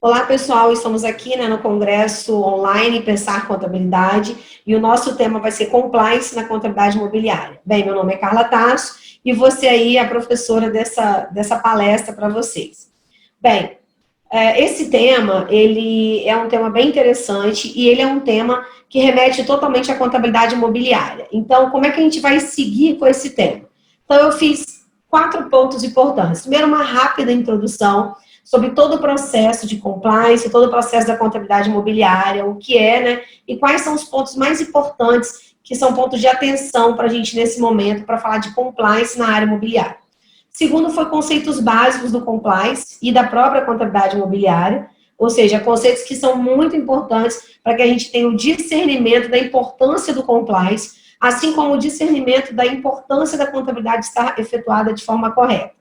Olá, pessoal, estamos aqui, no Congresso Online Pensar Contabilidade e o nosso tema vai ser Compliance na Contabilidade Imobiliária. Bem, meu nome é Carla Tasso e você aí é a professora dessa palestra para vocês. Bem, esse tema, ele é um tema bem interessante e ele é um tema que remete totalmente à contabilidade imobiliária. Então, como é que a gente vai seguir com esse tema? Então, eu fiz 4 pontos importantes. Primeiro, uma rápida introdução sobre todo o processo de compliance, todo o processo da contabilidade imobiliária, o que é, e quais são os pontos mais importantes, que são pontos de atenção para a gente nesse momento, para falar de compliance na área imobiliária. Segundo, foi conceitos básicos do compliance e da própria contabilidade imobiliária, ou seja, conceitos que são muito importantes para que a gente tenha o discernimento da importância do compliance, assim como o discernimento da importância da contabilidade estar efetuada de forma correta.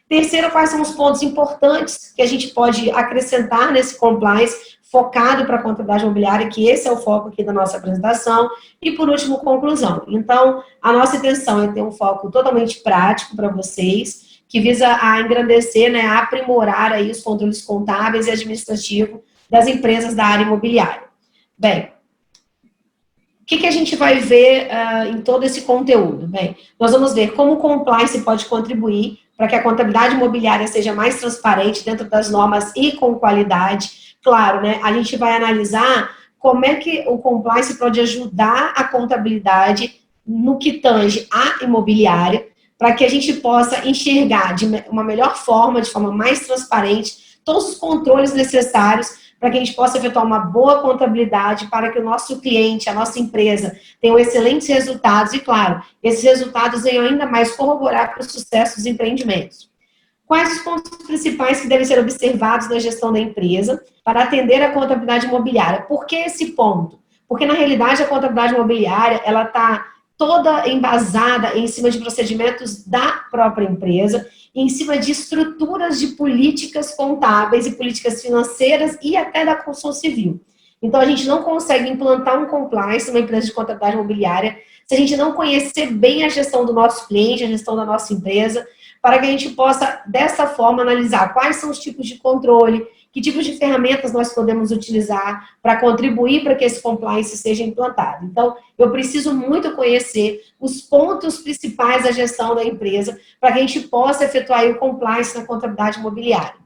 Terceiro, quais são os pontos importantes que a gente pode acrescentar nesse compliance focado para a contabilidade imobiliária, que esse é o foco aqui da nossa apresentação. E, por último, conclusão. Então, a nossa intenção é ter um foco totalmente prático para vocês, que visa a engrandecer, a aprimorar aí os controles contábeis e administrativos das empresas da área imobiliária. Bem, o que a gente vai ver em todo esse conteúdo? Bem, nós vamos ver como o compliance pode contribuir para que a contabilidade imobiliária seja mais transparente dentro das normas e com qualidade. Claro, a gente vai analisar como é que o compliance pode ajudar a contabilidade no que tange à imobiliária, para que a gente possa enxergar de uma melhor forma, de forma mais transparente, todos os controles necessários para que a gente possa efetuar uma boa contabilidade, para que o nosso cliente, a nossa empresa, tenham excelentes resultados e, claro, esses resultados venham ainda mais corroborar para o sucesso dos empreendimentos. Quais os pontos principais que devem ser observados na gestão da empresa para atender a contabilidade imobiliária? Por que esse ponto? Porque, na realidade, a contabilidade imobiliária, ela está toda embasada em cima de procedimentos da própria empresa, em cima de estruturas de políticas contábeis e políticas financeiras e até da construção civil. Então, a gente não consegue implantar um compliance numa empresa de contabilidade imobiliária se a gente não conhecer bem a gestão do nosso cliente, a gestão da nossa empresa, para que a gente possa, dessa forma, analisar quais são os tipos de controle, que tipos de ferramentas nós podemos utilizar para contribuir para que esse compliance seja implantado. Então, eu preciso muito conhecer os pontos principais da gestão da empresa para que a gente possa efetuar o compliance na contabilidade imobiliária.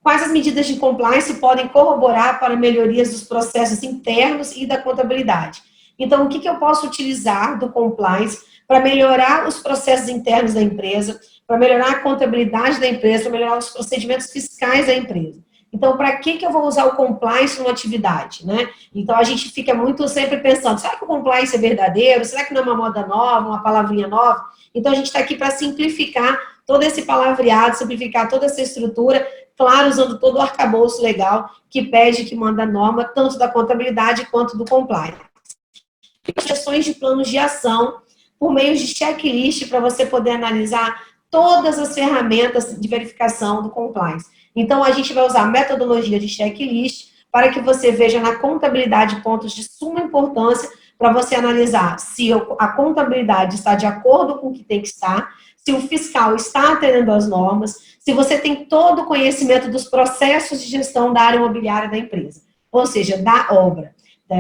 Quais as medidas de compliance podem corroborar para melhorias dos processos internos e da contabilidade? Então, o que eu posso utilizar do compliance para melhorar os processos internos da empresa, para melhorar a contabilidade da empresa, para melhorar os procedimentos fiscais da empresa? Então, para que eu vou usar o compliance numa atividade, Então, a gente fica muito sempre pensando, será que o compliance é verdadeiro? Será que não é uma moda nova, uma palavrinha nova? Então, a gente está aqui para simplificar todo esse palavreado, simplificar toda essa estrutura, claro, usando todo o arcabouço legal que pede, que manda a norma, tanto da contabilidade quanto do compliance. Sugestões de planos de ação, por meio de checklist, para você poder analisar todas as ferramentas de verificação do compliance. Então, a gente vai usar a metodologia de checklist para que você veja na contabilidade pontos de suma importância para você analisar se a contabilidade está de acordo com o que tem que estar, se o fiscal está atendendo às normas, se você tem todo o conhecimento dos processos de gestão da área imobiliária da empresa, ou seja, da obra.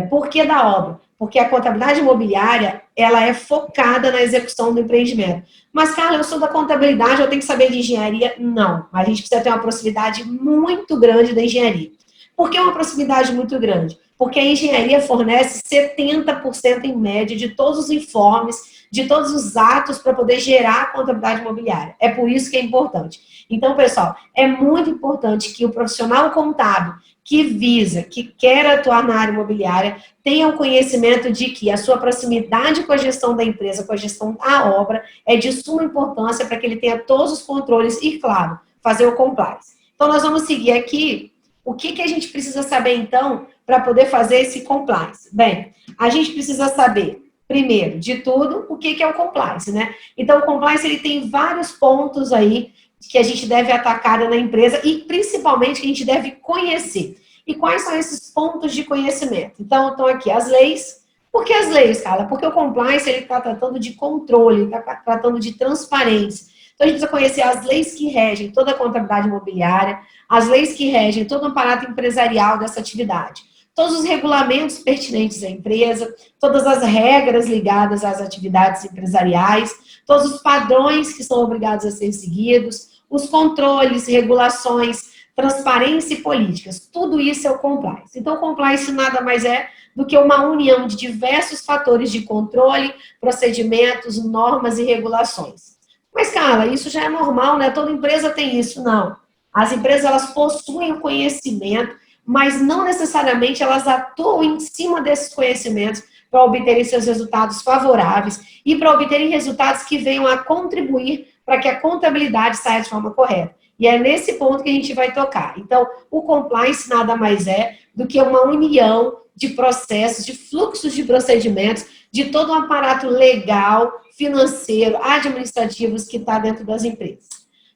Por que da obra? Porque a contabilidade imobiliária, ela é focada na execução do empreendimento. Mas, Carla, eu sou da contabilidade, eu tenho que saber de engenharia? Não. A gente precisa ter uma proximidade muito grande da engenharia. Por que uma proximidade muito grande? Porque a engenharia fornece 70% em média de todos os informes, de todos os atos para poder gerar a contabilidade imobiliária. É por isso que é importante. Então, pessoal, é muito importante que o profissional contábil que visa, que quer atuar na área imobiliária, tenha o conhecimento de que a sua proximidade com a gestão da empresa, com a gestão da obra, é de suma importância para que ele tenha todos os controles e, claro, fazer o compliance. Então, nós vamos seguir aqui o que a gente precisa saber, então, para poder fazer esse compliance. Bem, a gente precisa saber, primeiro de tudo, o que é o compliance, Então, o compliance, ele tem vários pontos aí que a gente deve atacar na empresa e, principalmente, que a gente deve conhecer. E quais são esses pontos de conhecimento? Então, estão aqui as leis. Por que as leis, Carla? Porque o compliance, ele está tratando de controle, está tratando de transparência. Então, a gente precisa conhecer as leis que regem toda a contabilidade imobiliária, as leis que regem todo o aparato empresarial dessa atividade, todos os regulamentos pertinentes à empresa, todas as regras ligadas às atividades empresariais, todos os padrões que são obrigados a ser seguidos, os controles, regulações, transparência e políticas. Tudo isso é o compliance. Então, o compliance nada mais é do que uma união de diversos fatores de controle, procedimentos, normas e regulações. Mas, Carla, isso já é normal, né? Toda empresa tem isso. Não. As empresas, elas possuem o conhecimento, mas não necessariamente elas atuam em cima desses conhecimentos para obterem seus resultados favoráveis e para obterem resultados que venham a contribuir para que a contabilidade saia de forma correta. E é nesse ponto que a gente vai tocar. Então, o compliance nada mais é do que uma união de processos, de fluxos de procedimentos, de todo o aparato legal, financeiro, administrativos que está dentro das empresas.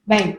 Bem, o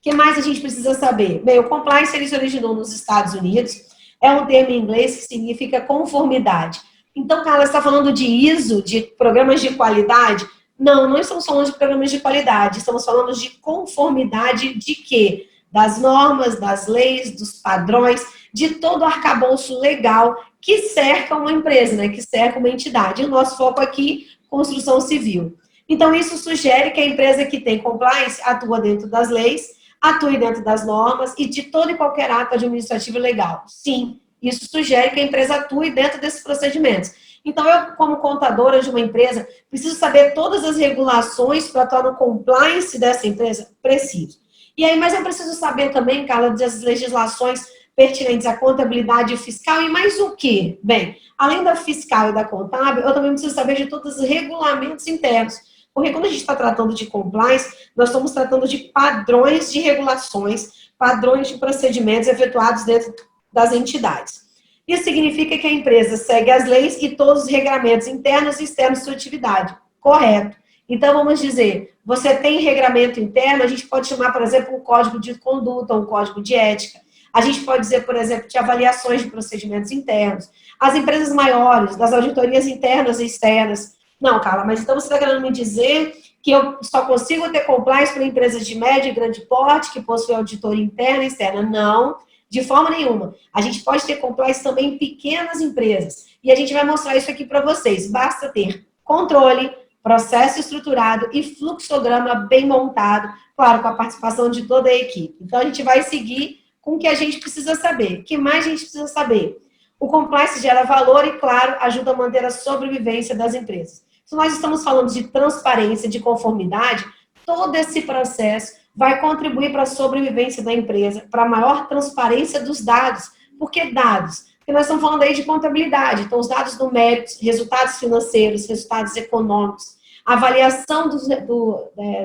que mais a gente precisa saber? Bem, o compliance ele se originou nos Estados Unidos, é um termo em inglês que significa conformidade. Então, Carla, você está falando de ISO, de programas de qualidade? Não, não estamos falando de programas de qualidade, estamos falando de conformidade de quê? Das normas, das leis, dos padrões, de todo o arcabouço legal que cerca uma empresa, né? Que cerca uma entidade. E o nosso foco aqui, construção civil. Então, isso sugere que a empresa que tem compliance atua dentro das leis, atue dentro das normas e de todo e qualquer ato administrativo legal. Sim, isso sugere que a empresa atue dentro desses procedimentos. Então, eu, como contadora de uma empresa, preciso saber todas as regulações para atuar no compliance dessa empresa? Preciso. E aí, mas eu preciso saber também, Carla, das legislações pertinentes à contabilidade fiscal e mais o quê? Bem, além da fiscal e da contábil, eu também preciso saber de todos os regulamentos internos. Porque quando a gente está tratando de compliance, nós estamos tratando de padrões de regulações, padrões de procedimentos efetuados dentro das entidades. Isso significa que a empresa segue as leis e todos os regramentos internos e externos de sua atividade. Correto. Então, vamos dizer, você tem regramento interno, a gente pode chamar, por exemplo, um código de conduta, um código de ética. A gente pode dizer, por exemplo, de avaliações de procedimentos internos. As empresas maiores, das auditorias internas e externas. Não, Carla, mas então você está querendo me dizer que eu só consigo ter compliance para empresas de médio e grande porte, que possuem auditoria interna e externa? Não. De forma nenhuma. A gente pode ter compliance também em pequenas empresas. E a gente vai mostrar isso aqui para vocês. Basta ter controle, processo estruturado e fluxograma bem montado, claro, com a participação de toda a equipe. Então, a gente vai seguir com o que a gente precisa saber. O que mais a gente precisa saber? O compliance gera valor e, claro, ajuda a manter a sobrevivência das empresas. Se nós estamos falando de transparência, de conformidade, todo esse processo vai contribuir para a sobrevivência da empresa, para a maior transparência dos dados. Por que dados? Porque nós estamos falando aí de contabilidade, então os dados numéricos, resultados financeiros, resultados econômicos, avaliação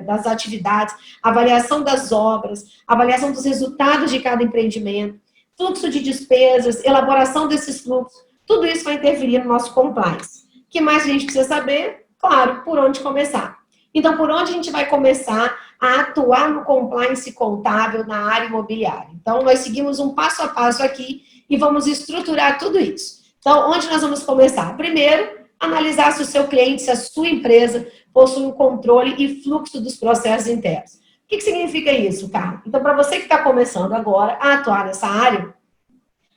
das atividades, avaliação das obras, avaliação dos resultados de cada empreendimento, fluxo de despesas, elaboração desses fluxos, tudo isso vai interferir no nosso compliance. O que mais a gente precisa saber? Claro, por onde começar. Então, por onde a gente vai começar a atuar no compliance contábil na área imobiliária? Então, nós seguimos um passo a passo aqui e vamos estruturar tudo isso. Então, onde nós vamos começar? Primeiro, analisar se o seu cliente, se a sua empresa possui um controle e fluxo dos processos internos. O que significa isso, Carla? Então, para você que está começando agora a atuar nessa área,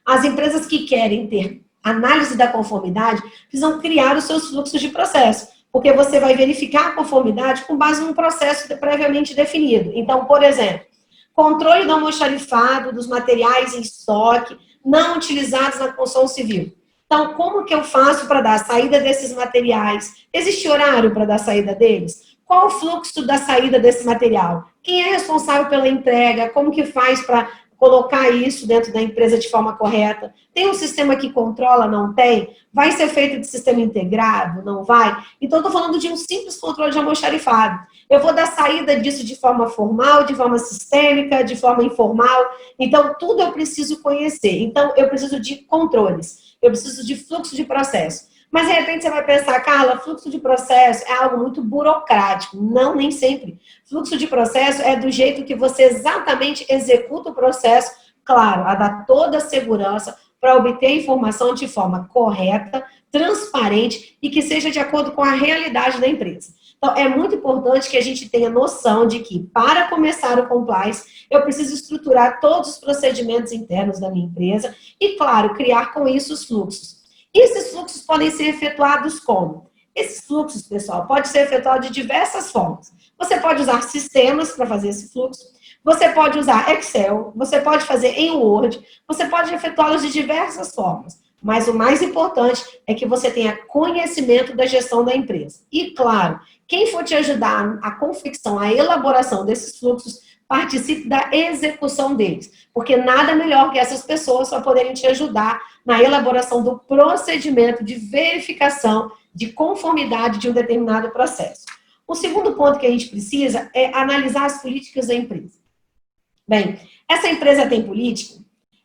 as empresas que querem ter análise da conformidade precisam criar os seus fluxos de processo. Porque você vai verificar a conformidade com base num processo previamente definido. Então, por exemplo, controle do almoxarifado dos materiais em estoque não utilizados na construção civil. Então, como que eu faço para dar a saída desses materiais? Existe horário para dar a saída deles? Qual o fluxo da saída desse material? Quem é responsável pela entrega? Como que faz para colocar isso dentro da empresa de forma correta? Tem um sistema que controla? Não tem? Vai ser feito de sistema integrado? Não vai? Então, eu estou falando de um simples controle de almoxarifado. Eu vou dar saída disso de forma formal, de forma sistêmica, de forma informal. Então, tudo eu preciso conhecer. Então, eu preciso de controles. Eu preciso de fluxo de processo. Mas, de repente, você vai pensar, Carla, fluxo de processo é algo muito burocrático. Não, nem sempre. Fluxo de processo é do jeito que você exatamente executa o processo, claro, a dar toda a segurança para obter a informação de forma correta, transparente e que seja de acordo com a realidade da empresa. Então, é muito importante que a gente tenha noção de que, para começar o compliance, eu preciso estruturar todos os procedimentos internos da minha empresa e, claro, criar com isso os fluxos. E esses fluxos podem ser efetuados como? Esses fluxos, pessoal, pode ser efetuado de diversas formas. Você pode usar sistemas para fazer esse fluxo, você pode usar Excel, você pode fazer em Word, você pode efetuá-los de diversas formas. Mas o mais importante é que você tenha conhecimento da gestão da empresa. E, claro, quem for te ajudar a confecção, a elaboração desses fluxos, participe da execução deles. Porque nada melhor que essas pessoas para poderem te ajudar na elaboração do procedimento de verificação de conformidade de um determinado processo. O segundo ponto que a gente precisa é analisar as políticas da empresa. Bem, essa empresa tem política?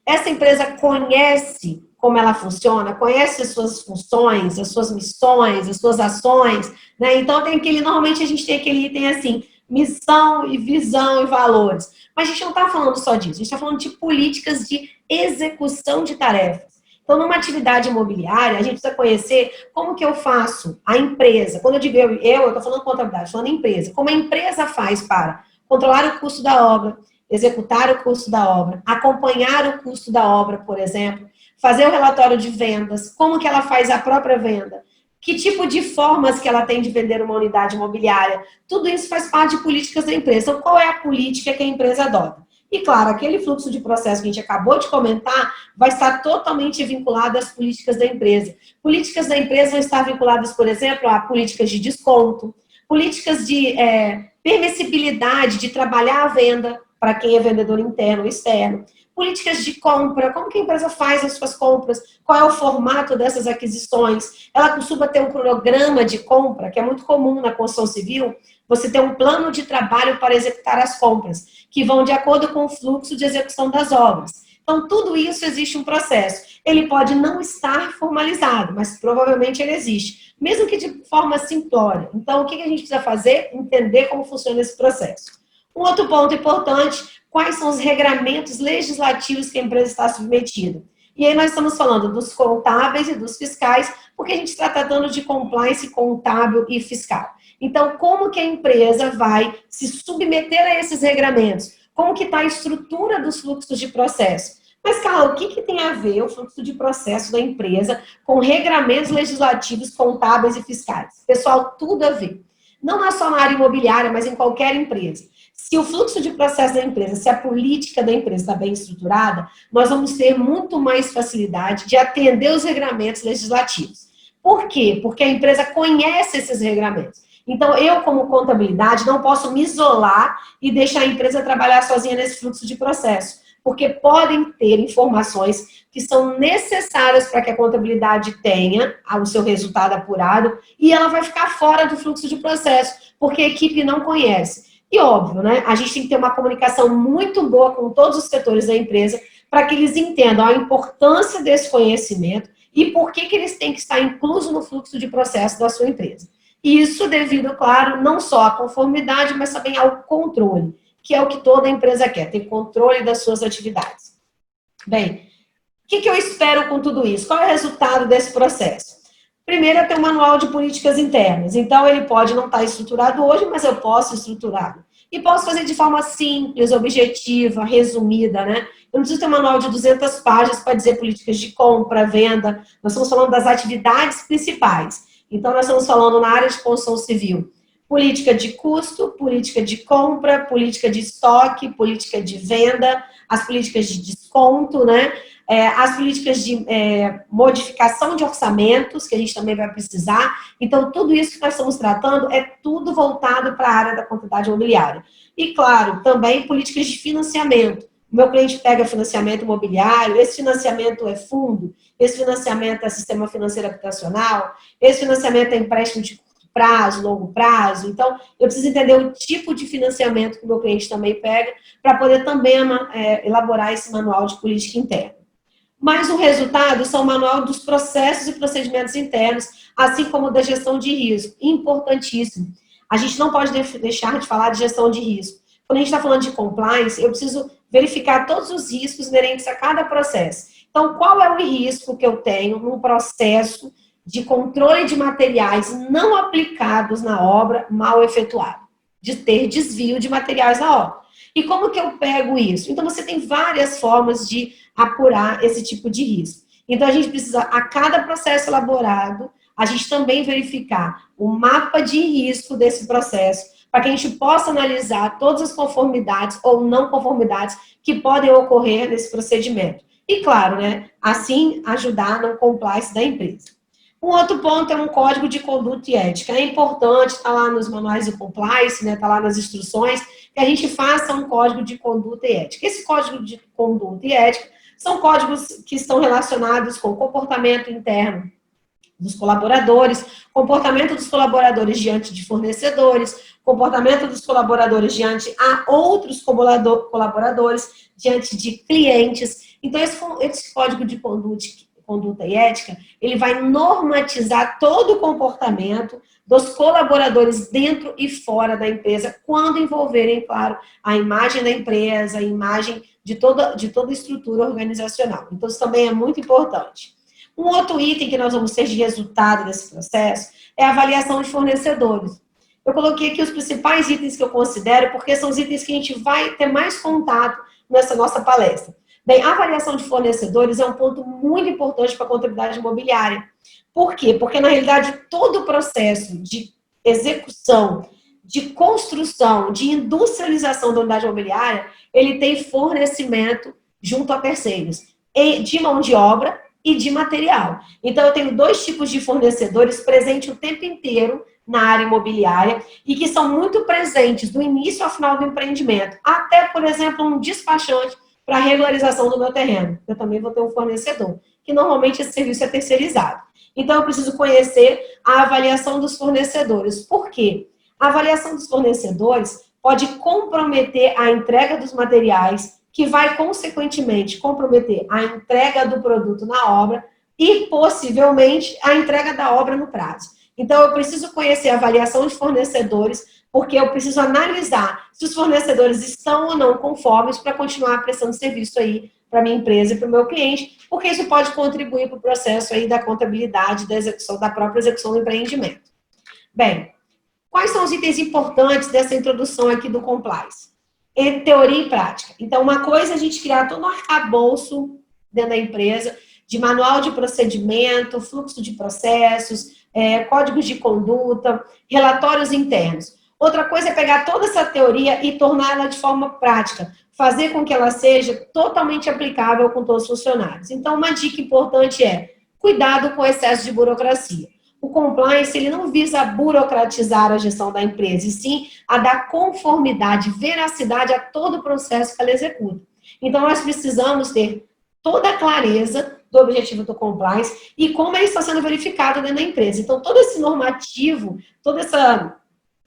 Essa empresa conhece como ela funciona, conhece as suas funções, as suas missões, as suas ações, né? Então, normalmente a gente tem aquele item assim, missão e visão e valores. Mas a gente não está falando só disso, a gente está falando de políticas de execução de tarefas. Então, numa atividade imobiliária, a gente precisa conhecer como que eu faço a empresa. Quando eu digo eu estou falando contabilidade, estou falando empresa. Como a empresa faz para controlar o custo da obra, executar o custo da obra, acompanhar o custo da obra, por exemplo, fazer o relatório de vendas, como que ela faz a própria venda, que tipo de formas que ela tem de vender uma unidade imobiliária, tudo isso faz parte de políticas da empresa. Então, qual é a política que a empresa adota? E, claro, aquele fluxo de processo que a gente acabou de comentar vai estar totalmente vinculado às políticas da empresa. Políticas da empresa vão estar vinculadas, por exemplo, a políticas de desconto, políticas de permissibilidade de trabalhar a venda para quem é vendedor interno ou externo, políticas de compra, como que a empresa faz as suas compras, qual é o formato dessas aquisições, ela costuma ter um cronograma de compra, que é muito comum na construção civil, você tem um plano de trabalho para executar as compras, que vão de acordo com o fluxo de execução das obras. Então, tudo isso existe um processo. Ele pode não estar formalizado, mas provavelmente ele existe, mesmo que de forma simplória. Então, o que a gente precisa fazer? Entender como funciona esse processo. Um outro ponto importante, quais são os regramentos legislativos que a empresa está submetida. E aí nós estamos falando dos contábeis e dos fiscais, porque a gente está tratando de compliance contábil e fiscal. Então, como que a empresa vai se submeter a esses regramentos? Como que está a estrutura dos fluxos de processo? Mas, Carla, o que tem a ver o fluxo de processo da empresa com regramentos legislativos contábeis e fiscais? Pessoal, tudo a ver. Não é só na área imobiliária, mas em qualquer empresa. Se o fluxo de processo da empresa, se a política da empresa está bem estruturada, nós vamos ter muito mais facilidade de atender os regramentos legislativos. Por quê? Porque a empresa conhece esses regramentos. Então, eu, como contabilidade, não posso me isolar e deixar a empresa trabalhar sozinha nesse fluxo de processo, porque podem ter informações que são necessárias para que a contabilidade tenha o seu resultado apurado e ela vai ficar fora do fluxo de processo, porque a equipe não conhece. E óbvio, né? A gente tem que ter uma comunicação muito boa com todos os setores da empresa para que eles entendam a importância desse conhecimento e por que eles têm que estar inclusos no fluxo de processo da sua empresa. Isso devido, claro, não só à conformidade, mas também ao controle, que é o que toda empresa quer, ter controle das suas atividades. Bem, o que eu espero com tudo isso? Qual é o resultado desse processo? Primeiro, é ter um manual de políticas internas. Então, ele pode não estar estruturado hoje, mas eu posso estruturá-lo. E posso fazer de forma simples, objetiva, resumida, né? Eu não preciso ter um manual de 200 páginas para dizer políticas de compra, venda. Nós estamos falando das atividades principais. Então, nós estamos falando na área de construção civil. Política de custo, política de compra, política de estoque, política de venda, as políticas de desconto, né? As políticas de modificação de orçamentos, que a gente também vai precisar. Então, tudo isso que nós estamos tratando é tudo voltado para a área da contabilidade imobiliária. E, claro, também políticas de financiamento. O meu cliente pega financiamento imobiliário, esse financiamento é fundo, esse financiamento é sistema financeiro habitacional, esse financiamento é empréstimo de curto prazo, longo prazo. Então, eu preciso entender o tipo de financiamento que o meu cliente também pega para poder também elaborar esse manual de política interna. Mas o resultado são o manual dos processos e procedimentos internos, assim como da gestão de risco. Importantíssimo. A gente não pode deixar de falar de gestão de risco. Quando a gente está falando de compliance, eu preciso verificar todos os riscos inerentes a cada processo. Então, qual é o risco que eu tenho num processo de controle de materiais não aplicados na obra mal efetuado, de ter desvio de materiais na obra. E como que eu pego isso? Então, você tem várias formas de apurar esse tipo de risco. Então, a gente precisa, a cada processo elaborado, a gente também verificar o mapa de risco desse processo, para que a gente possa analisar todas as conformidades ou não conformidades que podem ocorrer nesse procedimento. E, claro, né, assim ajudar no compliance da empresa. Um outro ponto é um código de conduta e ética. É importante, está lá nos manuais de compliance, né, está lá nas instruções, que a gente faça um código de conduta e ética. Esse código de conduta e ética são códigos que estão relacionados com o comportamento interno dos colaboradores, comportamento dos colaboradores diante de fornecedores, comportamento dos colaboradores diante a outros colaboradores, diante de clientes. Então, esse código de conduta e ética, ele vai normatizar todo o comportamento dos colaboradores dentro e fora da empresa, quando envolverem, claro, a imagem da empresa, a imagem de toda a estrutura organizacional. Então, isso também é muito importante. Um outro item que nós vamos ter de resultado desse processo é a avaliação de fornecedores. Eu coloquei aqui os principais itens que eu considero, porque são os itens que a gente vai ter mais contato nessa nossa palestra. Bem, a avaliação de fornecedores é um ponto muito importante para a contabilidade imobiliária. Por quê? Porque, na realidade, todo o processo de execução, de construção, de industrialização da unidade imobiliária, ele tem fornecimento junto a terceiros, de mão de obra e de material. Então, eu tenho dois tipos de fornecedores presentes o tempo inteiro na área imobiliária e que são muito presentes do início ao final do empreendimento. Até, por exemplo, um despachante para a regularização do meu terreno. Eu também vou ter um fornecedor, que normalmente esse serviço é terceirizado. Então, eu preciso conhecer a avaliação dos fornecedores. Por quê? A avaliação dos fornecedores pode comprometer a entrega dos materiais, que vai, consequentemente, comprometer a entrega do produto na obra e, possivelmente, a entrega da obra no prazo. Então, eu preciso conhecer a avaliação de fornecedores, porque eu preciso analisar se os fornecedores estão ou não conformes para continuar prestando serviço aí para a minha empresa e para o meu cliente, porque isso pode contribuir para o processo aí da contabilidade, da execução, da própria execução do empreendimento. Bem, quais são os itens importantes dessa introdução aqui do compliance? Teoria e prática. Então, uma coisa é a gente criar todo um arcabouço dentro da empresa, de manual de procedimento, fluxo de processos, códigos de conduta, relatórios internos. Outra coisa é pegar toda essa teoria e torná-la de forma prática, fazer com que ela seja totalmente aplicável com todos os funcionários. Então, uma dica importante é cuidado com o excesso de burocracia. O compliance, ele não visa burocratizar a gestão da empresa, e sim a dar conformidade, veracidade a todo o processo que ela executa. Então, nós precisamos ter toda a clareza do objetivo do compliance e como ele está sendo verificado dentro da empresa. Então, todo esse normativo, todo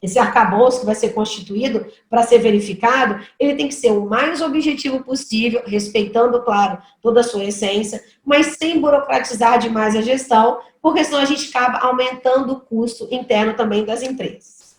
esse arcabouço que vai ser constituído para ser verificado, ele tem que ser o mais objetivo possível, respeitando, claro, toda a sua essência, mas sem burocratizar demais a gestão, porque senão a gente acaba aumentando o custo interno também das empresas.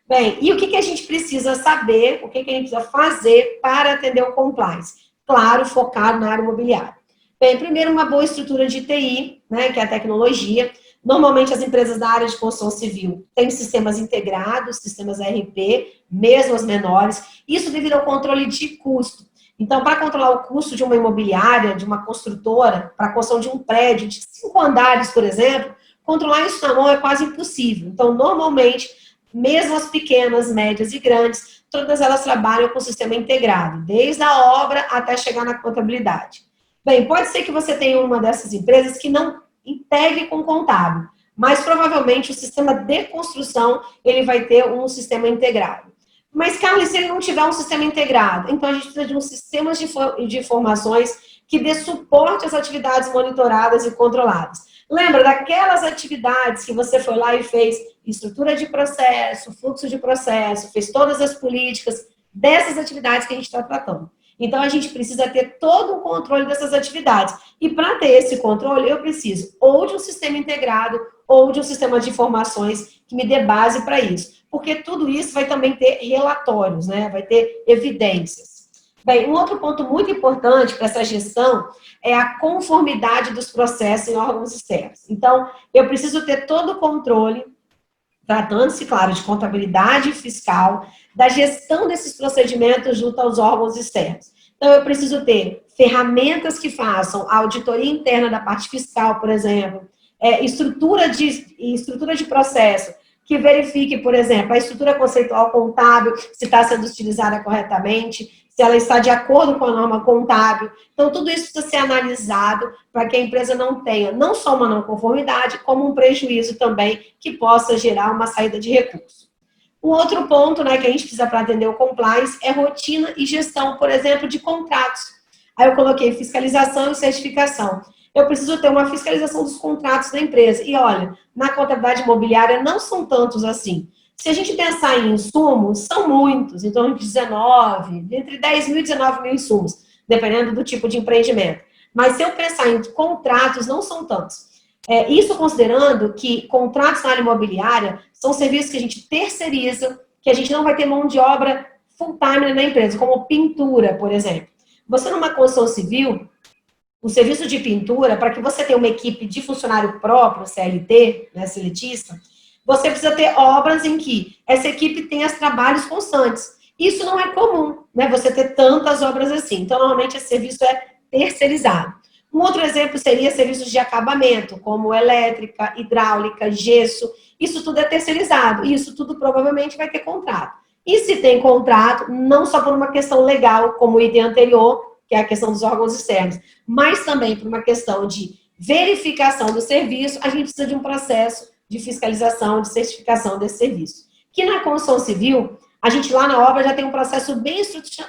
Bem, e o que a gente precisa saber, o que a gente precisa fazer para atender o compliance? Claro, focado na área imobiliária. Bem, primeiro, uma boa estrutura de TI, né, que é a tecnologia. Normalmente, as empresas da área de construção civil têm sistemas integrados, sistemas ERP, mesmo as menores. Isso devido ao controle de custo. Então, para controlar o custo de uma imobiliária, de uma construtora, para a construção de um prédio de 5 andares, por exemplo, controlar isso na mão é quase impossível. Então, normalmente, mesmo as pequenas, médias e grandes, todas elas trabalham com o sistema integrado, desde a obra até chegar na contabilidade. Bem, pode ser que você tenha uma dessas empresas que não integre com o contábil, mas provavelmente o sistema de construção, ele vai ter um sistema integrado. Mas, Carlos, se ele não tiver um sistema integrado, então a gente precisa de um sistema de informações que dê suporte às atividades monitoradas e controladas. Lembra daquelas atividades que você foi lá e fez estrutura de processo, fluxo de processo, fez todas as políticas dessas atividades que a gente está tratando. Então, a gente precisa ter todo o controle dessas atividades. E para ter esse controle, eu preciso ou de um sistema integrado ou de um sistema de informações que me dê base para isso. Porque tudo isso vai também ter relatórios, né? Vai ter evidências. Bem, um outro ponto muito importante para essa gestão é a conformidade dos processos em órgãos externos. Então, eu preciso ter todo o controle, tratando-se, claro, de contabilidade fiscal, da gestão desses procedimentos junto aos órgãos externos. Então, eu preciso ter ferramentas que façam a auditoria interna da parte fiscal, por exemplo, estrutura de processo, que verifique, por exemplo, a estrutura conceitual contábil, se está sendo utilizada corretamente, se ela está de acordo com a norma contábil. Então, tudo isso precisa ser analisado para que a empresa não tenha não só uma não conformidade, como um prejuízo também que possa gerar uma saída de recurso. O outro ponto, né, que a gente precisa para atender o compliance é rotina e gestão, por exemplo, de contratos. Aí eu coloquei fiscalização e certificação. Eu preciso ter uma fiscalização dos contratos da empresa. E olha, na contabilidade imobiliária não são tantos assim. Se a gente pensar em insumos, são muitos, em torno de 19, entre 10 mil e 19 mil insumos, dependendo do tipo de empreendimento. Mas se eu pensar em contratos, não são tantos. Isso considerando que contratos na área imobiliária são serviços que a gente terceiriza, que a gente não vai ter mão de obra full-time na empresa, como pintura, por exemplo. Você numa construção civil, o serviço de pintura, para que você tenha uma equipe de funcionário próprio, CLT, né, seletista, você precisa ter obras em que essa equipe tenha trabalhos constantes. Isso não é comum, né, você ter tantas obras assim. Então, normalmente, esse serviço é terceirizado. Um outro exemplo seria serviços de acabamento, como elétrica, hidráulica, gesso. Isso tudo é terceirizado. E isso tudo provavelmente vai ter contrato. E se tem contrato, não só por uma questão legal, como o item anterior, que é a questão dos órgãos externos, mas também por uma questão de verificação do serviço, a gente precisa de um processo de fiscalização, de certificação desse serviço. Que na construção civil, a gente lá na obra já tem um processo bem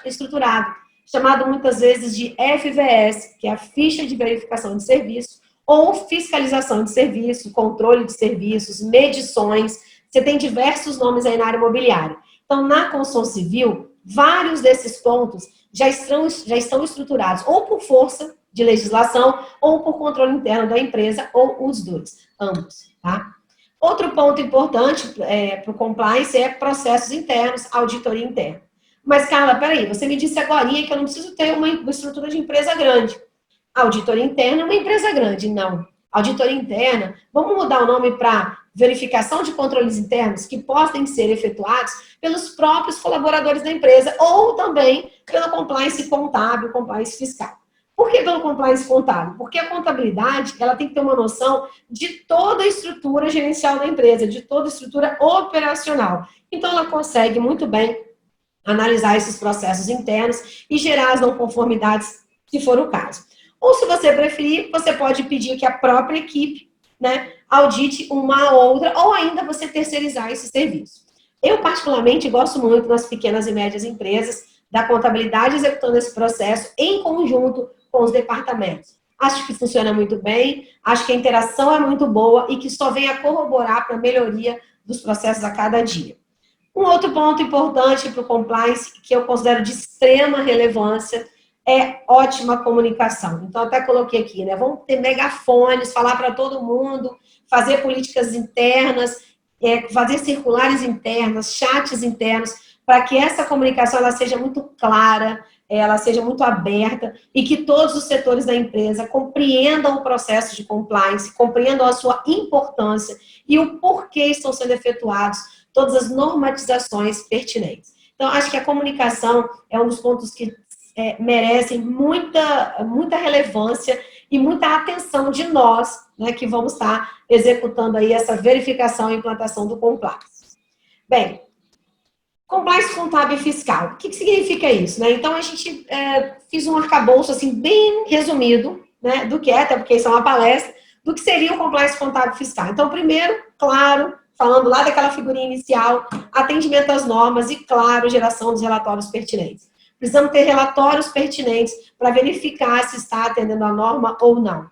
estruturado, chamado muitas vezes de FVS, que é a ficha de verificação de serviço, ou fiscalização de serviço, controle de serviços, medições. Você tem diversos nomes aí na área imobiliária. Então, na construção civil, vários desses pontos já estão estruturados ou por força de legislação ou por controle interno da empresa, ou os dois, ambos, tá? Outro ponto importante para o compliance é processos internos, auditoria interna. Mas, Carla, peraí, você me disse agora que eu não preciso ter uma estrutura de empresa grande. Auditoria interna é uma empresa grande, não. Auditoria interna, vamos mudar o nome para verificação de controles internos que podem ser efetuados pelos próprios colaboradores da empresa ou também pelo compliance contábil, compliance fiscal. Por que pelo compliance contábil? Porque a contabilidade, ela tem que ter uma noção de toda a estrutura gerencial da empresa, de toda a estrutura operacional. Então, ela consegue muito bem analisar esses processos internos e gerar as não conformidades, se for o caso. Ou, se você preferir, você pode pedir que a própria equipe, né, audite uma outra, ou ainda você terceirizar esse serviço. Eu, particularmente, gosto muito das pequenas e médias empresas, da contabilidade executando esse processo em conjunto com os departamentos. Acho que funciona muito bem, acho que a interação é muito boa e que só vem a corroborar para a melhoria dos processos a cada dia. Um outro ponto importante para o compliance, que eu considero de extrema relevância, é ótima comunicação. Então, até coloquei aqui, né? Vamos ter megafones, falar para todo mundo, fazer políticas internas, fazer circulares internas, chats internos, para que essa comunicação ela seja muito clara, ela seja muito aberta e que todos os setores da empresa compreendam o processo de compliance, compreendam a sua importância e o porquê estão sendo efetuados todas as normatizações pertinentes. Então, acho que a comunicação é um dos pontos que merecem muita relevância e muita atenção de nós, né, que vamos estar executando aí essa verificação e implantação do compliance. Bem, compliance contábil e fiscal. O que significa isso? Né? Então, a gente fiz um arcabouço assim, bem resumido, né, do que é, até porque isso é uma palestra, do que seria o compliance contábil e fiscal. Então, primeiro, claro, falando lá daquela figurinha inicial, atendimento às normas e, claro, geração dos relatórios pertinentes. Precisamos ter relatórios pertinentes para verificar se está atendendo a norma ou não.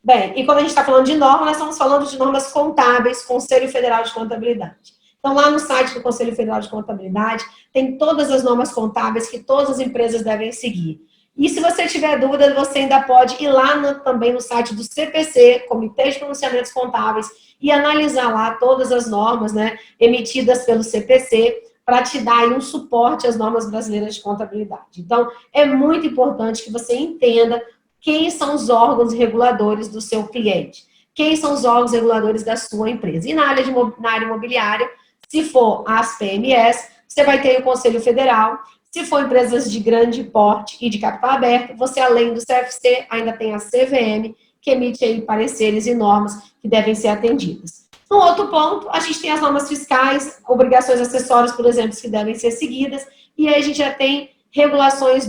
Bem, e quando a gente está falando de norma, nós estamos falando de normas contábeis, Conselho Federal de Contabilidade. Então, lá no site do Conselho Federal de Contabilidade, tem todas as normas contábeis que todas as empresas devem seguir. E se você tiver dúvida, você ainda pode ir lá também no site do CPC, Comitê de Pronunciamentos Contábeis, e analisar lá todas as normas, né, emitidas pelo CPC, para te dar aí um suporte às normas brasileiras de contabilidade. Então, é muito importante que você entenda quem são os órgãos reguladores do seu cliente, quem são os órgãos reguladores da sua empresa. E na área imobiliária, se for as PMS, você vai ter o Conselho Federal. Se for empresas de grande porte e de capital aberto, você, além do CFC, ainda tem a CVM, que emite aí pareceres e normas que devem ser atendidas. No outro ponto, a gente tem as normas fiscais, obrigações acessórias, por exemplo, que devem ser seguidas, e aí a gente já tem regulações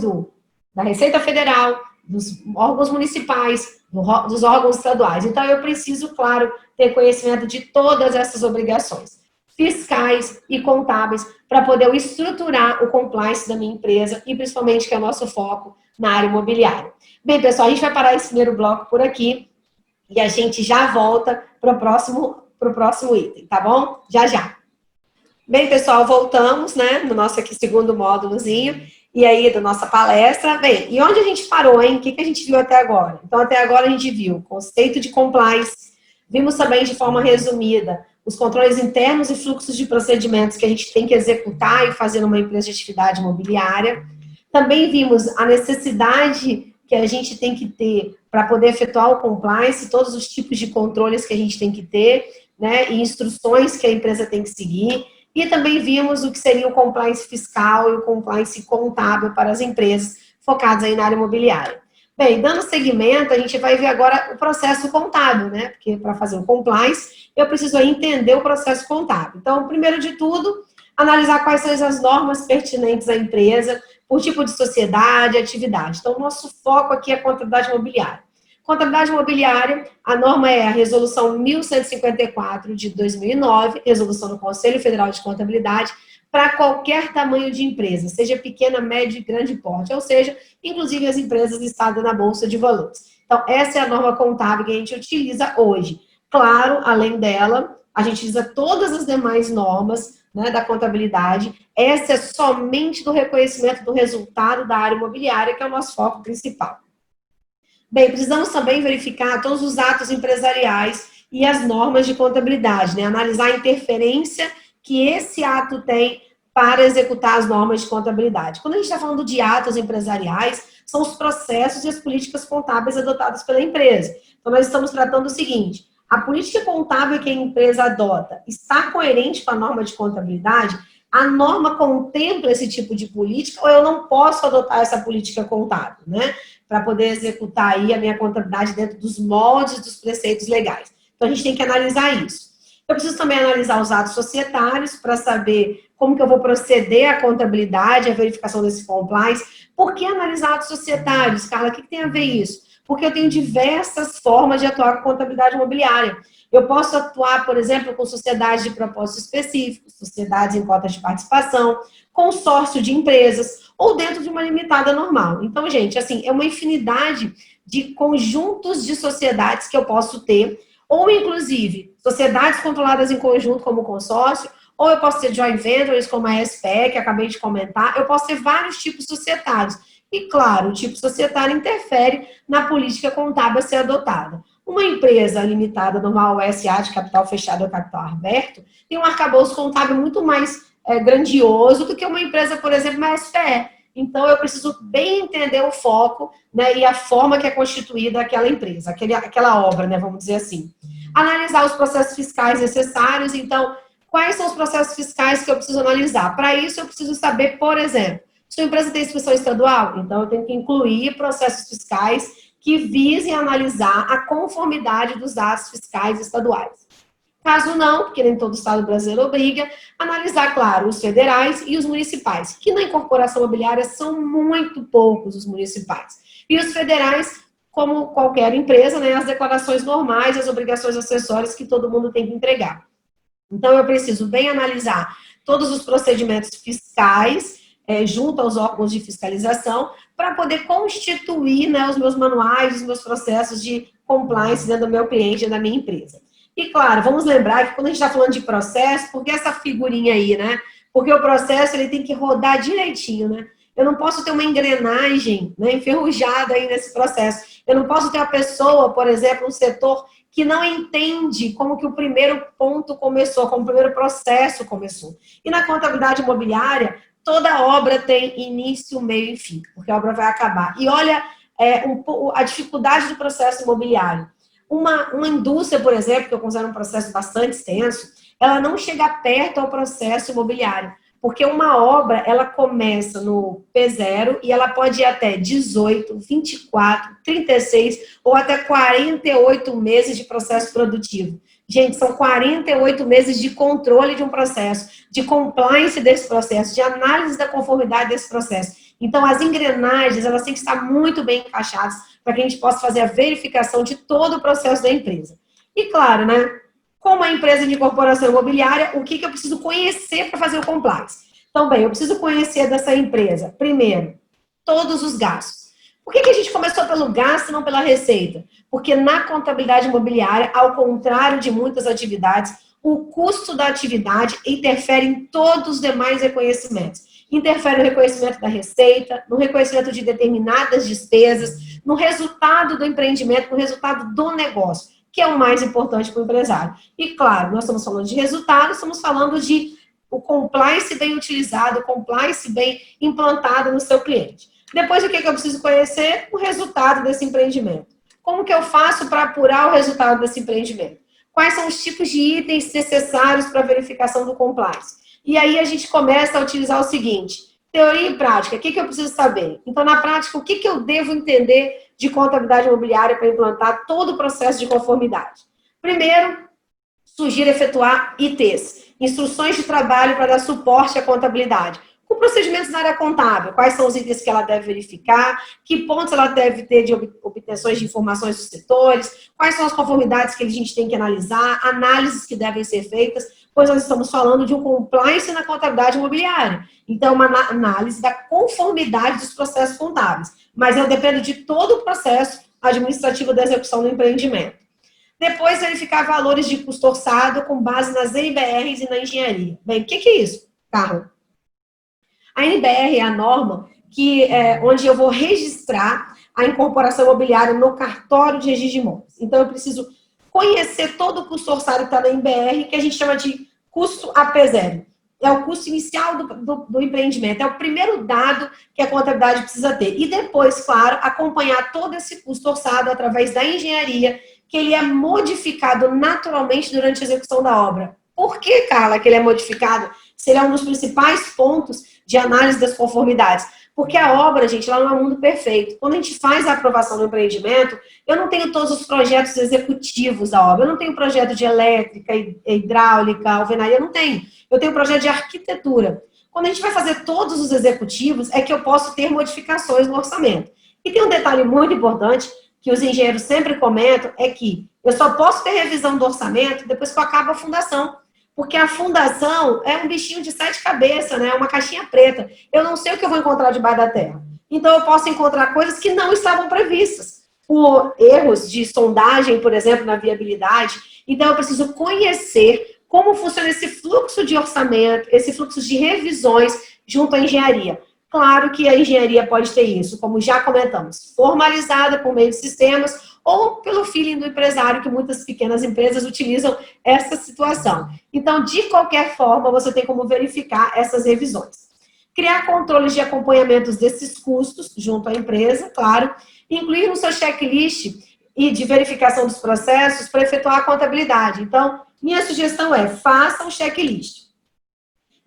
da Receita Federal, dos órgãos municipais, dos órgãos estaduais. Então, eu preciso, claro, ter conhecimento de todas essas obrigações fiscais e contábeis para poder estruturar o compliance da minha empresa e, principalmente, que é o nosso foco na área imobiliária. Bem, pessoal, a gente vai parar esse primeiro bloco por aqui e a gente já volta para o próximo item, tá bom? Já, já. Bem, pessoal, voltamos, né, no nosso aqui segundo módulozinho, e aí da nossa palestra. Bem, e onde a gente parou, hein? O que a gente viu até agora? Então, até agora a gente viu o conceito de compliance, vimos também de forma resumida os controles internos e fluxos de procedimentos que a gente tem que executar e fazer numa empresa de atividade imobiliária. Também vimos a necessidade que a gente tem que ter para poder efetuar o compliance, todos os tipos de controles que a gente tem que ter, né, e instruções que a empresa tem que seguir. E também vimos o que seria o compliance fiscal e o compliance contábil para as empresas focadas aí na área imobiliária. Bem, dando seguimento, a gente vai ver agora o processo contábil, né? Porque para fazer o compliance, eu preciso aí entender o processo contábil. Então, primeiro de tudo, analisar quais são as normas pertinentes à empresa, por tipo de sociedade, atividade. Então, o nosso foco aqui é a contabilidade imobiliária. Contabilidade imobiliária, a norma é a Resolução 1154 de 2009, resolução do Conselho Federal de Contabilidade, para qualquer tamanho de empresa, seja pequena, média e grande porte, ou seja, inclusive as empresas listadas na Bolsa de Valores. Então, essa é a norma contábil que a gente utiliza hoje. Claro, além dela, a gente utiliza todas as demais normas, né, da contabilidade. Essa é somente do reconhecimento do resultado da área imobiliária, que é o nosso foco principal. Bem, precisamos também verificar todos os atos empresariais e as normas de contabilidade, né? Analisar a interferência que esse ato tem para executar as normas de contabilidade. Quando a gente está falando de atos empresariais, são os processos e as políticas contábeis adotadas pela empresa. Então, nós estamos tratando o seguinte: a política contábil que a empresa adota está coerente com a norma de contabilidade? A norma contempla esse tipo de política ou eu não posso adotar essa política contábil, né? Para poder executar aí a minha contabilidade dentro dos moldes dos preceitos legais. Então, a gente tem que analisar isso. Eu preciso também analisar os atos societários para saber como que eu vou proceder à contabilidade, à verificação desse compliance. Por que analisar atos societários, Carla? O que tem a ver isso? Porque eu tenho diversas formas de atuar com contabilidade imobiliária. Eu posso atuar, por exemplo, com sociedades de propósito específico, sociedades em cotas de participação, consórcio de empresas, ou dentro de uma limitada normal. Então, gente, assim, é uma infinidade de conjuntos de sociedades que eu posso ter, ou, inclusive, sociedades controladas em conjunto, como consórcio, ou eu posso ter joint ventures, como a SPE, que acabei de comentar, eu posso ter vários tipos societários. E, claro, o tipo societário interfere na política contábil a ser adotada. Uma empresa limitada normal, SA, de capital fechado ou capital aberto, tem um arcabouço contábil muito mais grandioso do que uma empresa, por exemplo, uma SPE. Então, eu preciso bem entender o foco, né, e a forma que é constituída aquela empresa, aquela obra, né, vamos dizer assim. Analisar os processos fiscais necessários. Então, quais são os processos fiscais que eu preciso analisar? Para isso, eu preciso saber, por exemplo, se a empresa tem inscrição estadual, então eu tenho que incluir processos fiscais que visem analisar a conformidade dos atos fiscais estaduais. Caso não, porque nem todo estado brasileiro obriga, analisar, claro, os federais e os municipais, que na incorporação imobiliária são muito poucos os municipais. E os federais, como qualquer empresa, né, as declarações normais, as obrigações acessórias que todo mundo tem que entregar. Então, eu preciso bem analisar todos os procedimentos fiscais, junto aos órgãos de fiscalização, para poder constituir, né, os meus manuais, os meus processos de compliance dentro do meu cliente e da minha empresa. E, claro, vamos lembrar que quando a gente está falando de processo, por que essa figurinha aí, né? Porque o processo ele tem que rodar direitinho, né? Eu não posso ter uma engrenagem, né, enferrujada aí nesse processo. Eu não posso ter uma pessoa, por exemplo, um setor que não entende como que o primeiro ponto começou, como o primeiro processo começou. E na contabilidade imobiliária, toda obra tem início, meio e fim, porque a obra vai acabar. E olha a dificuldade do processo imobiliário. Uma indústria, por exemplo, que eu considero um processo bastante extenso, ela não chega perto ao processo imobiliário, porque uma obra, ela começa no P0 e ela pode ir até 18, 24, 36 ou até 48 meses de processo produtivo. Gente, são 48 meses de controle de um processo, de compliance desse processo, de análise da conformidade desse processo. Então, as engrenagens, elas têm que estar muito bem encaixadas para que a gente possa fazer a verificação de todo o processo da empresa. E claro, né, como a empresa de incorporação imobiliária, o que eu preciso conhecer para fazer o compliance? Então, bem, eu preciso conhecer dessa empresa, primeiro, todos os gastos. Por que a gente começou pelo gasto e não pela receita? Porque na contabilidade imobiliária, ao contrário de muitas atividades, o custo da atividade interfere em todos os demais reconhecimentos. Interfere no reconhecimento da receita, no reconhecimento de determinadas despesas, no resultado do empreendimento, no resultado do negócio, que é o mais importante para o empresário. E, claro, nós estamos falando de resultado, estamos falando de o compliance bem utilizado, o compliance bem implantado no seu cliente. Depois, o que eu preciso conhecer? O resultado desse empreendimento. Como que eu faço para apurar o resultado desse empreendimento? Quais são os tipos de itens necessários para a verificação do compliance? E aí a gente começa a utilizar o seguinte, teoria e prática, o que eu preciso saber? Então, na prática, o que eu devo entender de contabilidade imobiliária para implantar todo o processo de conformidade? Primeiro, sugiro efetuar ITs, instruções de trabalho para dar suporte à contabilidade, com procedimentos na área contábil, quais são os itens que ela deve verificar, que pontos ela deve ter de obtenções de informações dos setores, quais são as conformidades que a gente tem que analisar, análises que devem ser feitas, pois nós estamos falando de um compliance na contabilidade imobiliária. Então, uma análise da conformidade dos processos contábeis. Mas eu dependo de todo o processo administrativo da execução do empreendimento. Depois, verificar valores de custo orçado com base nas NBRs e na engenharia. Bem, o que é isso, Carla? A NBR é a norma onde eu vou registrar a incorporação imobiliária no cartório de registro de imóveis. Então, eu preciso conhecer todo o custo orçado que está na NBR, que a gente chama de custo AP0. É o custo inicial do empreendimento, é o primeiro dado que a contabilidade precisa ter. E depois, claro, acompanhar todo esse custo orçado através da engenharia, que ele é modificado naturalmente durante a execução da obra. Por que, Carla, que ele é modificado? Seria um dos principais pontos de análise das conformidades. Porque a obra, gente, ela não é um mundo perfeito. Quando a gente faz a aprovação do empreendimento, eu não tenho todos os projetos executivos da obra. Eu não tenho projeto de elétrica, hidráulica, alvenaria, eu não tenho. Eu tenho projeto de arquitetura. Quando a gente vai fazer todos os executivos, é que eu posso ter modificações no orçamento. E tem um detalhe muito importante, que os engenheiros sempre comentam, é que eu só posso ter revisão do orçamento depois que eu acabo a fundação. Porque a fundação é um bichinho de 7 cabeças, né? É uma caixinha preta. Eu não sei o que eu vou encontrar debaixo da terra. Então, eu posso encontrar coisas que não estavam previstas. Por erros de sondagem, por exemplo, na viabilidade. Então, eu preciso conhecer como funciona esse fluxo de orçamento, esse fluxo de revisões junto à engenharia. Claro que a engenharia pode ter isso, como já comentamos, formalizada por meio de sistemas ou pelo feeling do empresário, que muitas pequenas empresas utilizam essa situação. Então, de qualquer forma, você tem como verificar essas revisões. Criar controles de acompanhamentos desses custos junto à empresa, claro, incluir no seu checklist e de verificação dos processos para efetuar a contabilidade. Então, minha sugestão é, faça um checklist.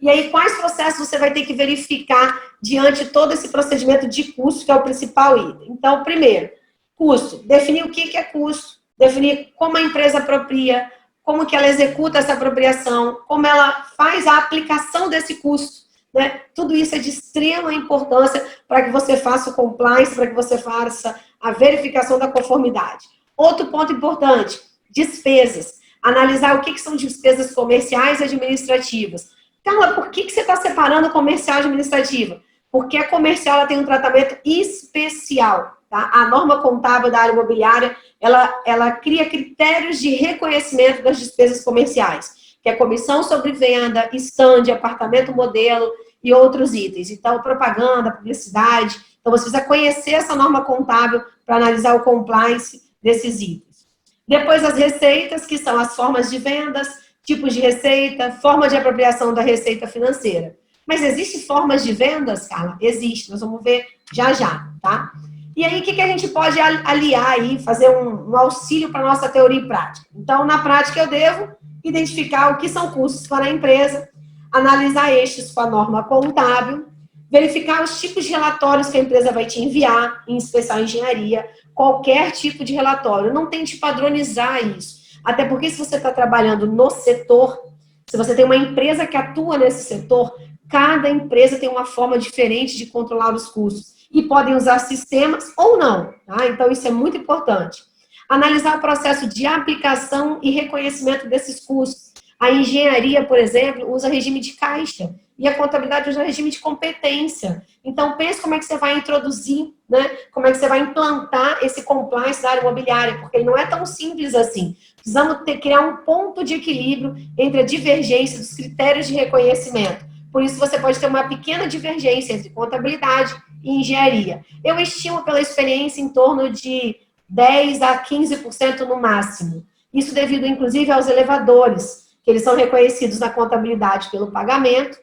E aí, quais processos você vai ter que verificar diante de todo esse procedimento de custo, que é o principal item? Então, primeiro, custo. Definir o que é custo, definir como a empresa apropria, como que ela executa essa apropriação, como ela faz a aplicação desse custo, né? Tudo isso é de extrema importância para que você faça o compliance, para que você faça a verificação da conformidade. Outro ponto importante, despesas. Analisar o que são despesas comerciais e administrativas. Carla, por que você está separando comercial e administrativa? Porque a comercial ela tem um tratamento especial. Tá? A norma contábil da área imobiliária, ela cria critérios de reconhecimento das despesas comerciais. que é comissão sobre venda, stand, apartamento modelo e outros itens. Então, propaganda, publicidade. Então, você precisa conhecer essa norma contábil para analisar o compliance desses itens. Depois, as receitas, que são as formas de vendas, tipos de receita, forma de apropriação da receita financeira. Mas existem formas de vendas, Carla? Existe, nós vamos ver já já, tá? E aí, o que a gente pode aliar aí, fazer um auxílio para a nossa teoria e prática? Então, na prática, eu devo identificar o que são custos para a empresa, analisar estes com a norma contábil, verificar os tipos de relatórios que a empresa vai te enviar, em especial engenharia, qualquer tipo de relatório. Não tente padronizar isso. Até porque se você está trabalhando no setor, se você tem uma empresa que atua nesse setor, cada empresa tem uma forma diferente de controlar os custos. E podem usar sistemas ou não. Tá? Então, isso é muito importante. Analisar o processo de aplicação e reconhecimento desses custos. A engenharia, por exemplo, usa regime de caixa. E a contabilidade usa regime de competência. Então, pense como é que você vai introduzir, né? Como é que você vai implantar esse compliance da área imobiliária, porque ele não é tão simples assim. Precisamos criar um ponto de equilíbrio entre a divergência dos critérios de reconhecimento. Por isso, você pode ter uma pequena divergência entre contabilidade e engenharia. Eu estimo pela experiência em torno de 10% a 15% no máximo. Isso devido, inclusive, aos elevadores, que eles são reconhecidos na contabilidade pelo pagamento,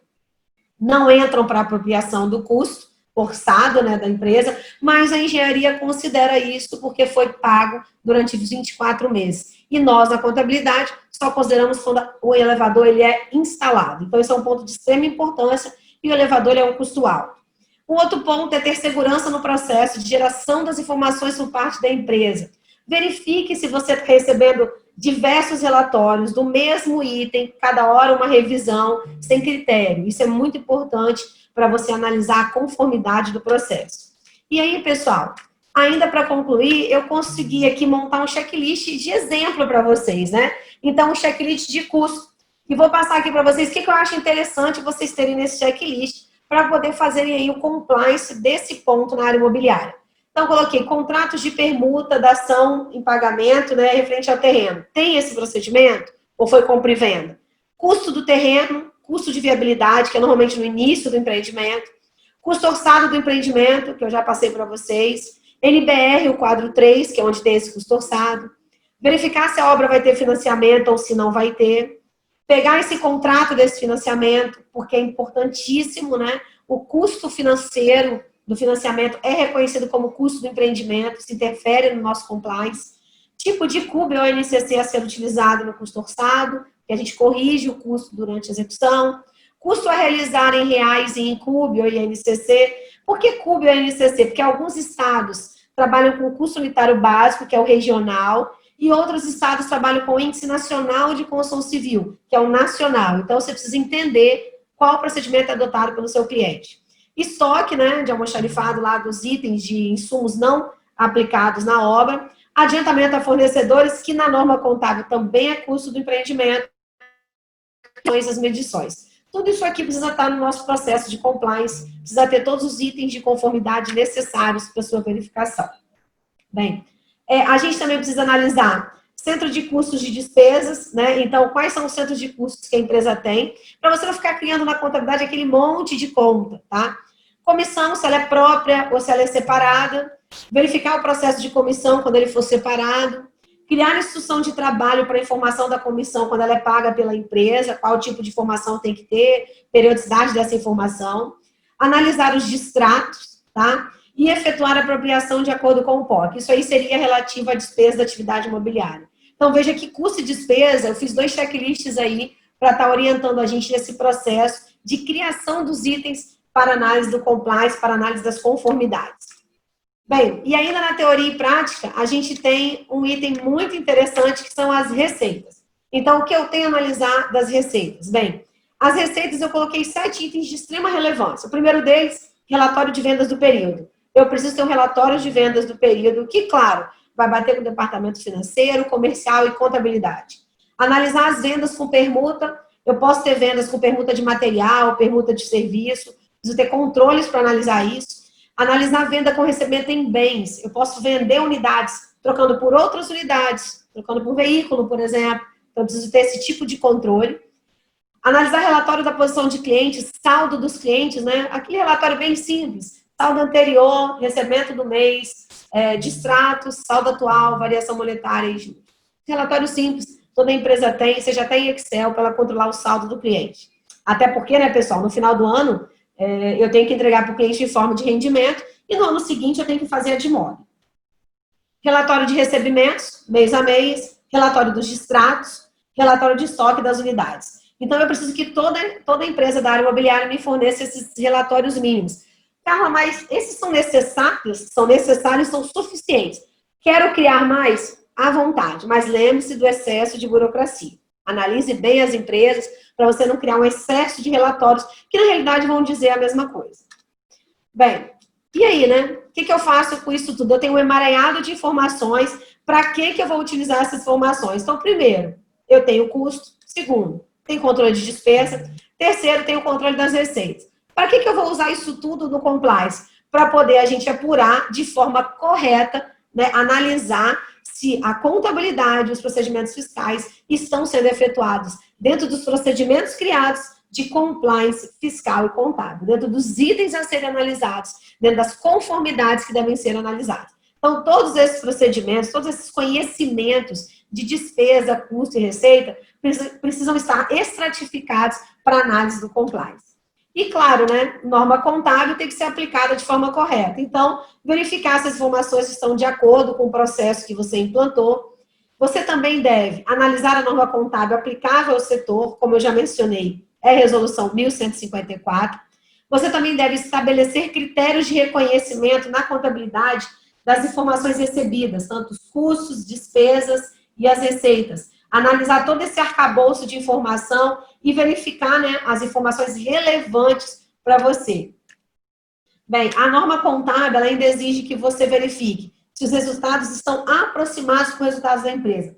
não entram para a apropriação do custo forçado, né, da empresa, mas a engenharia considera isso porque foi pago durante os 24 meses. E nós, na contabilidade, só consideramos quando o elevador ele é instalado. Então, esse é um ponto de extrema importância e o elevador é um custo alto. O outro ponto é ter segurança no processo de geração das informações por parte da empresa. Verifique se você está recebendo diversos relatórios do mesmo item, cada hora uma revisão, sem critério. Isso é muito importante para você analisar a conformidade do processo. E aí, pessoal, ainda para concluir, eu consegui aqui montar um checklist de exemplo para vocês, né? Então, um checklist de custo. E vou passar aqui para vocês o que eu acho interessante vocês terem nesse checklist para poder fazerem aí o compliance desse ponto na área imobiliária. Então, coloquei contratos de permuta, dação em pagamento, né, referente ao terreno. Tem esse procedimento? Ou foi compra e venda? Custo do terreno, custo de viabilidade, que é normalmente no início do empreendimento. Custo orçado do empreendimento, que eu já passei para vocês. NBR, o quadro 3, que é onde tem esse custo orçado. Verificar se a obra vai ter financiamento ou se não vai ter. Pegar esse contrato desse financiamento, porque é importantíssimo, né? O custo financeiro do financiamento é reconhecido como custo do empreendimento, se interfere no nosso compliance. Tipo de CUB ou INCC a ser utilizado no custo orçado, que a gente corrige o custo durante a execução. Custo a realizar em reais e em CUB ou INCC. Por que CUB ou INCC? Porque alguns estados trabalham com o custo unitário básico, que é o regional, e outros estados trabalham com o Índice Nacional de Construção Civil, que é o nacional. Então, você precisa entender qual procedimento é adotado pelo seu cliente. Estoque, né, de almoxarifado lá dos itens de insumos não aplicados na obra. Adiantamento a fornecedores, que na norma contábil também é custo do empreendimento. As medições. Tudo isso aqui precisa estar no nosso processo de compliance, precisa ter todos os itens de conformidade necessários para sua verificação. Bem, a gente também precisa analisar centro de custos de despesas, né? Então, quais são os centros de custos que a empresa tem, para você não ficar criando na contabilidade aquele monte de conta, tá? Comissão, se ela é própria ou se ela é separada. Verificar o processo de comissão quando ele for separado. Criar instrução de trabalho para informação da comissão quando ela é paga pela empresa, qual tipo de informação tem que ter, periodicidade dessa informação. Analisar os distratos, tá? E efetuar a apropriação de acordo com o POC. Isso aí seria relativo à despesa da atividade imobiliária. Então, veja que custo e despesa, eu fiz 2 checklists aí para estar orientando a gente nesse processo de criação dos itens para análise do compliance, para análise das conformidades. Bem, e ainda na teoria e prática, a gente tem um item muito interessante que são as receitas. Então, o que eu tenho a analisar das receitas? Bem, as receitas eu coloquei 7 itens de extrema relevância. O primeiro deles, relatório de vendas do período. Eu preciso ter um relatório de vendas do período que, claro, vai bater com o departamento financeiro, comercial e contabilidade. Analisar as vendas com permuta. Eu posso ter vendas com permuta de material, permuta de serviço. Preciso ter controles para analisar isso. Analisar a venda com recebimento em bens. Eu posso vender unidades trocando por outras unidades, trocando por veículo, por exemplo. Então, eu preciso ter esse tipo de controle. Analisar relatório da posição de clientes, saldo dos clientes, né? Aquele relatório bem simples. Saldo anterior, recebimento do mês, distratos, saldo atual, variação monetária e juros. Relatório simples, toda empresa tem, você já tem Excel para controlar o saldo do cliente. Até porque, né, pessoal, no final do ano, eu tenho que entregar para o cliente em forma de rendimento e no ano seguinte eu tenho que fazer a de modo. Relatório de recebimentos, mês a mês, relatório dos distratos, relatório de estoque das unidades. Então, eu preciso que toda empresa da área imobiliária me forneça esses relatórios mínimos. Carla, mas esses são necessários, são suficientes. Quero criar mais? À vontade, mas lembre-se do excesso de burocracia. Analise bem as empresas para você não criar um excesso de relatórios que, na realidade, vão dizer a mesma coisa. Bem, e aí, né? O que eu faço com isso tudo? Eu tenho um emaranhado de informações. Para que eu vou utilizar essas informações? Então, primeiro, eu tenho custo. Segundo, tem controle de despesa. Terceiro, tem o controle das receitas. Para que eu vou usar isso tudo no compliance? Para poder a gente apurar de forma correta, né, analisar se a contabilidade, os procedimentos fiscais estão sendo efetuados dentro dos procedimentos criados de compliance fiscal e contábil, dentro dos itens a serem analisados, dentro das conformidades que devem ser analisadas. Então, todos esses procedimentos, todos esses conhecimentos de despesa, custo e receita precisam estar estratificados para análise do compliance. E, claro, né, norma contábil tem que ser aplicada de forma correta. Então, verificar se as informações estão de acordo com o processo que você implantou. Você também deve analisar a norma contábil aplicável ao setor, como eu já mencionei, é a resolução 1154. Você também deve estabelecer critérios de reconhecimento na contabilidade das informações recebidas, tanto os custos, despesas e as receitas. Analisar todo esse arcabouço de informação e verificar, né, as informações relevantes para você. Bem, a norma contábil ela ainda exige que você verifique se os resultados estão aproximados com os resultados da empresa.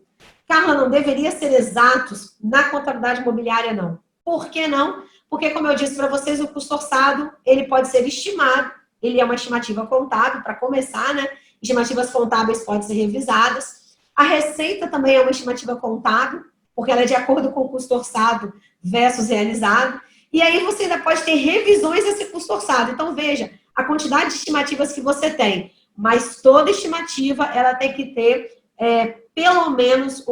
Carla, não deveria ser exatos na contabilidade imobiliária, não. Por que não? Porque, como eu disse para vocês, o custo orçado, ele pode ser estimado, ele é uma estimativa contábil, para começar, né? Estimativas contábeis podem ser revisadas. A receita também é uma estimativa contábil, porque ela é de acordo com o custo orçado versus realizado. E aí você ainda pode ter revisões desse custo orçado. Então, veja, a quantidade de estimativas que você tem, mas toda estimativa, ela tem que ter pelo menos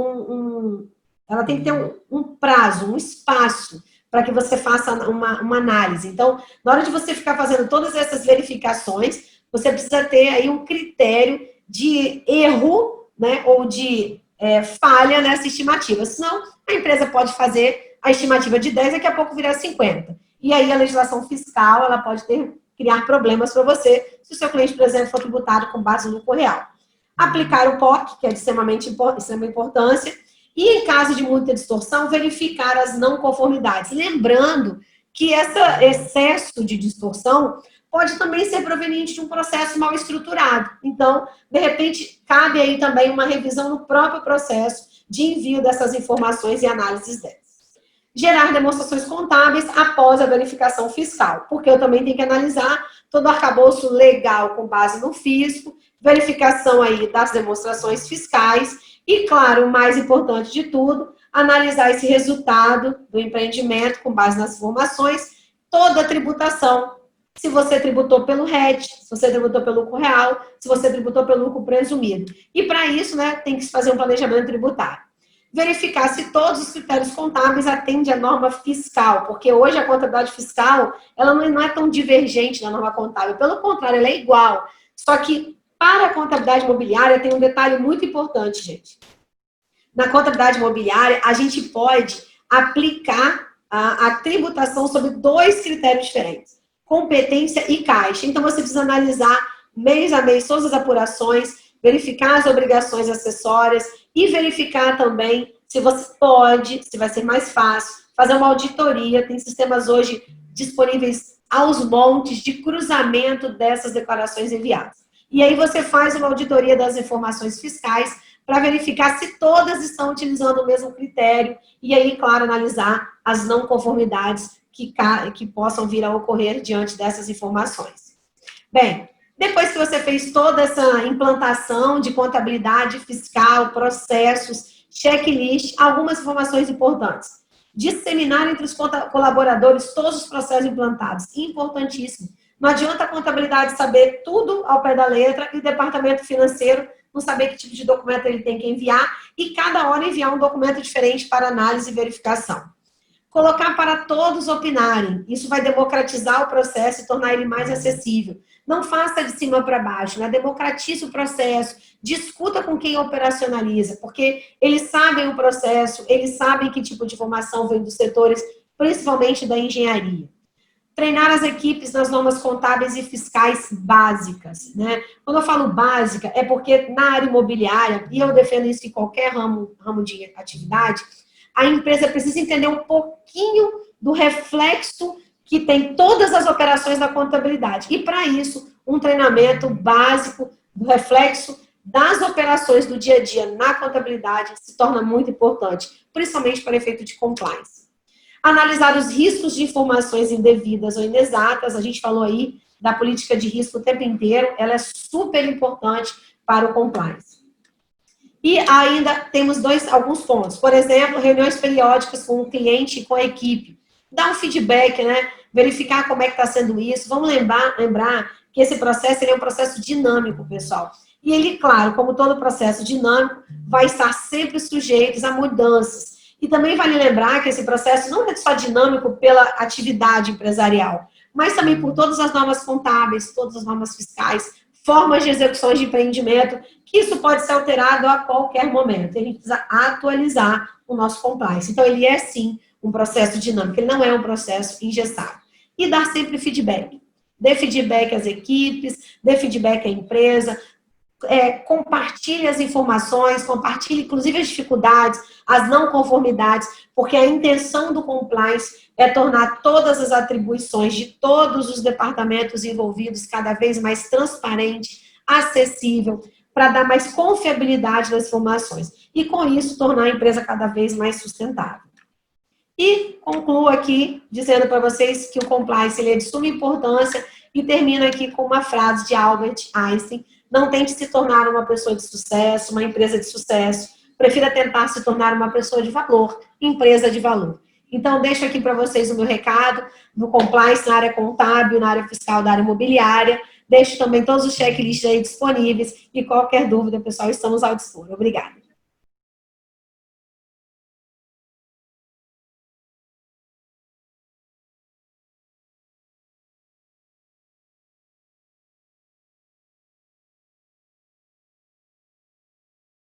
ela tem que ter um prazo, um espaço, para que você faça uma análise. Então, na hora de você ficar fazendo todas essas verificações, você precisa ter aí um critério de erro, né, ou de falha nessa estimativa. Senão, a empresa pode fazer a estimativa de 10, daqui a pouco virar 50. E aí, a legislação fiscal, ela pode criar problemas para você, se o seu cliente, por exemplo, for tributado com base no lucro real. Aplicar o POC, que é de extrema importância, e em caso de muita distorção, verificar as não conformidades. Lembrando que esse excesso de distorção pode também ser proveniente de um processo mal estruturado. Então, de repente, cabe aí também uma revisão no próprio processo de envio dessas informações e análises delas. Gerar demonstrações contábeis após a verificação fiscal, porque eu também tenho que analisar todo o arcabouço legal com base no fisco, verificação aí das demonstrações fiscais e, claro, o mais importante de tudo, analisar esse resultado do empreendimento com base nas informações, toda a tributação, se você tributou pelo RET, se você tributou pelo lucro real, se você tributou pelo lucro presumido. E para isso, né, tem que se fazer um planejamento tributário. Verificar se todos os critérios contábeis atendem à norma fiscal, porque hoje a contabilidade fiscal, ela não é tão divergente da norma contábil, pelo contrário, ela é igual. Só que, para a contabilidade imobiliária, tem um detalhe muito importante, gente. Na contabilidade imobiliária, a gente pode aplicar a tributação sobre 2 critérios diferentes, competência e caixa. Então, você precisa analisar mês a mês todas as apurações, verificar as obrigações acessórias e verificar também se você pode, se vai ser mais fácil, fazer uma auditoria. Tem sistemas hoje disponíveis aos montes de cruzamento dessas declarações enviadas. E aí você faz uma auditoria das informações fiscais para verificar se todas estão utilizando o mesmo critério e aí, claro, analisar as não conformidades que possam vir a ocorrer diante dessas informações. Bem, depois que você fez toda essa implantação de contabilidade fiscal, processos, checklist, algumas informações importantes. Disseminar entre os colaboradores todos os processos implantados. Importantíssimo. Não adianta a contabilidade saber tudo ao pé da letra e o departamento financeiro não saber que tipo de documento ele tem que enviar e cada hora enviar um documento diferente para análise e verificação. Colocar para todos opinarem. Isso vai democratizar o processo e tornar ele mais acessível. Não faça de cima para baixo, né? Democratize o processo, discuta com quem operacionaliza, porque eles sabem o processo, eles sabem que tipo de informação vem dos setores, principalmente da engenharia. Treinar as equipes nas normas contábeis e fiscais básicas, né? Quando eu falo básica, é porque na área imobiliária, e eu defendo isso em qualquer ramo de atividade, a empresa precisa entender um pouquinho do reflexo que tem todas as operações da contabilidade. E, para isso, um treinamento básico do reflexo das operações do dia a dia na contabilidade se torna muito importante, principalmente para efeito de compliance. Analisar os riscos de informações indevidas ou inexatas, a gente falou aí da política de risco o tempo inteiro, ela é super importante para o compliance. E ainda temos alguns pontos, por exemplo, reuniões periódicas com o cliente e com a equipe. Dar um feedback, né? Verificar como é que está sendo isso. Vamos lembrar que esse processo ele é um processo dinâmico, pessoal. E ele, claro, como todo processo dinâmico, vai estar sempre sujeito a mudanças. E também vale lembrar que esse processo não é só dinâmico pela atividade empresarial, mas também por todas as normas contábeis, todas as normas fiscais, formas de execuções de empreendimento, que isso pode ser alterado a qualquer momento. A gente precisa atualizar o nosso compliance. Então, ele é, sim, um processo dinâmico, ele não é um processo engessado. E dar sempre feedback. Dê feedback às equipes, dê feedback à empresa, compartilhe as informações, compartilhe inclusive as dificuldades, as não conformidades, porque a intenção do compliance é tornar todas as atribuições de todos os departamentos envolvidos cada vez mais transparente, acessível, para dar mais confiabilidade nas informações. E com isso, tornar a empresa cada vez mais sustentável. E concluo aqui dizendo para vocês que o compliance ele é de suma importância e termino aqui com uma frase de Albert Einstein: não tente se tornar uma pessoa de sucesso, uma empresa de sucesso, prefira tentar se tornar uma pessoa de valor, empresa de valor. Então, deixo aqui para vocês o meu recado do compliance na área contábil, na área fiscal, da área imobiliária. Deixo também todos os checklists aí disponíveis e qualquer dúvida, pessoal, estamos ao dispor. Obrigada.